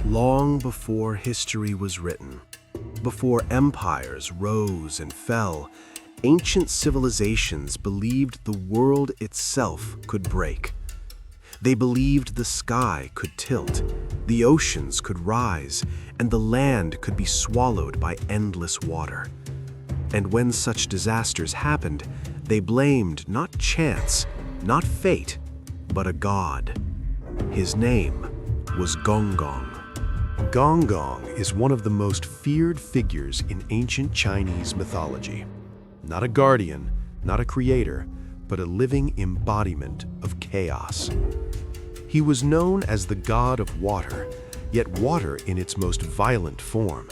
Long before history was written, before empires rose and fell, ancient civilizations believed the world itself could break. They believed the sky could tilt, the oceans could rise, and the land could be swallowed by endless water. And when such disasters happened, they blamed not chance, not fate, but a god. His name was Gonggong. Gonggong is one of the most feared figures in ancient Chinese mythology. Not a guardian, not a creator, but a living embodiment of chaos. He was known as the god of water, yet water in its most violent form.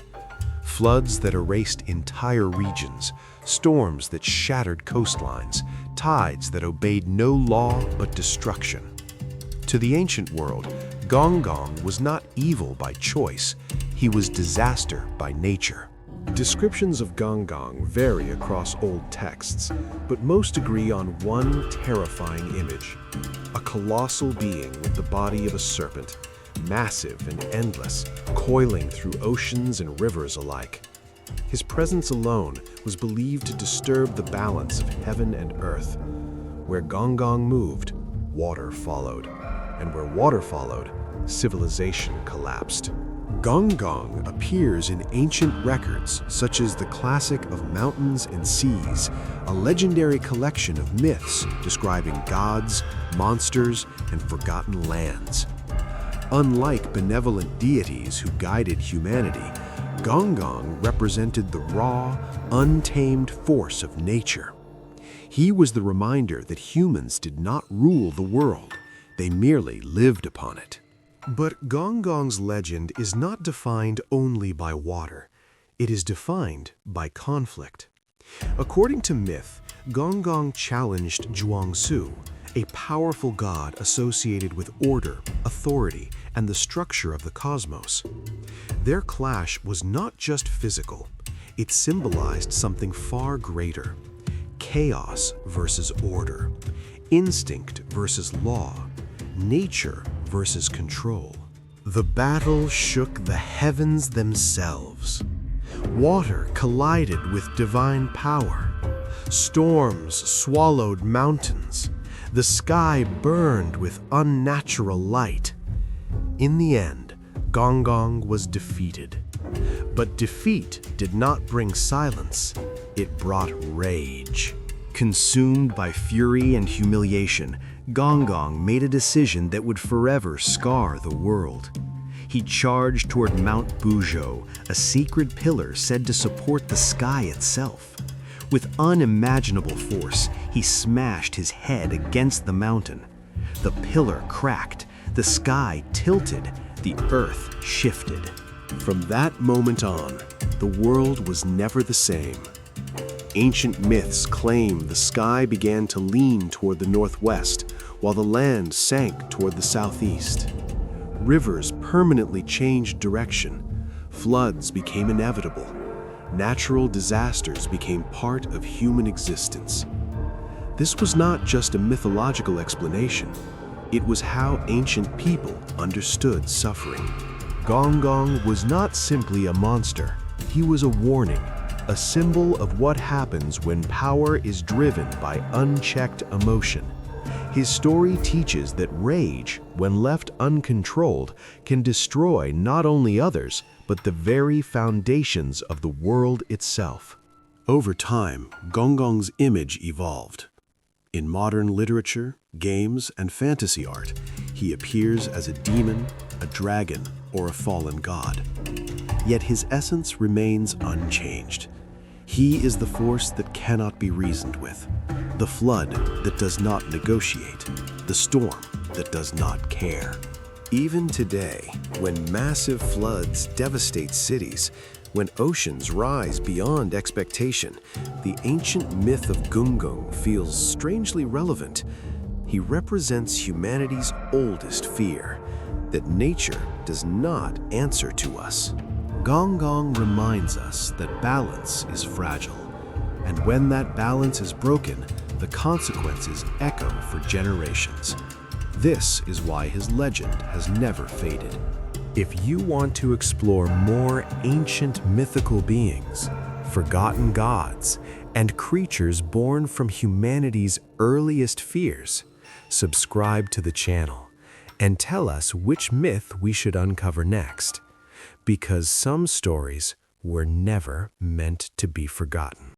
Floods that erased entire regions, storms that shattered coastlines, tides that obeyed no law but destruction. To the ancient world, Gonggong was not evil by choice, he was disaster by nature. Descriptions of Gonggong vary across old texts, but most agree on one terrifying image: a colossal being with the body of a serpent, massive and endless, coiling through oceans and rivers alike. His presence alone was believed to disturb the balance of heaven and earth. Where Gonggong moved, water followed, and where water followed, civilization collapsed. Gonggong appears in ancient records such as the classic of Mountains and Seas, a legendary collection of myths describing gods, monsters, and forgotten lands. Unlike benevolent deities who guided humanity, Gonggong represented the raw, untamed force of nature. He was the reminder that humans did not rule the world, they merely lived upon it. But Gonggong's legend is not defined only by water. It is defined by conflict. According to myth, Gonggong challenged Zhuangzi, a powerful god associated with order, authority, and the structure of the cosmos. Their clash was not just physical. It symbolized something far greater: chaos versus order, instinct versus law, nature versus control. The battle shook the heavens themselves. Water collided with divine power. Storms swallowed mountains. The sky burned with unnatural light. In the end, Gonggong was defeated. But defeat did not bring silence. It brought rage. Consumed by fury and humiliation, Gonggong made a decision that would forever scar the world. He charged toward Mount Buzhou, a sacred pillar said to support the sky itself. With unimaginable force, he smashed his head against the mountain. The pillar cracked, the sky tilted, the earth shifted. From that moment on, the world was never the same. Ancient myths claim the sky began to lean toward the northwest, while the land sank toward the southeast. Rivers permanently changed direction. Floods became inevitable. Natural disasters became part of human existence. This was not just a mythological explanation. It was how ancient people understood suffering. Gonggong was not simply a monster. He was a warning, a symbol of what happens when power is driven by unchecked emotion. His story teaches that rage, when left uncontrolled, can destroy not only others, but the very foundations of the world itself. Over time, Gonggong's image evolved. In modern literature, games, and fantasy art, he appears as a demon, a dragon, or a fallen god. Yet his essence remains unchanged. He is the force that cannot be reasoned with, the flood that does not negotiate, the storm that does not care. Even today, when massive floods devastate cities, when oceans rise beyond expectation, the ancient myth of Gonggong feels strangely relevant. He represents humanity's oldest fear, that nature does not answer to us. Gonggong reminds us that balance is fragile, and when that balance is broken, the consequences echo for generations. This is why his legend has never faded. If you want to explore more ancient mythical beings, forgotten gods, and creatures born from humanity's earliest fears, subscribe to the channel and tell us which myth we should uncover next, because some stories were never meant to be forgotten.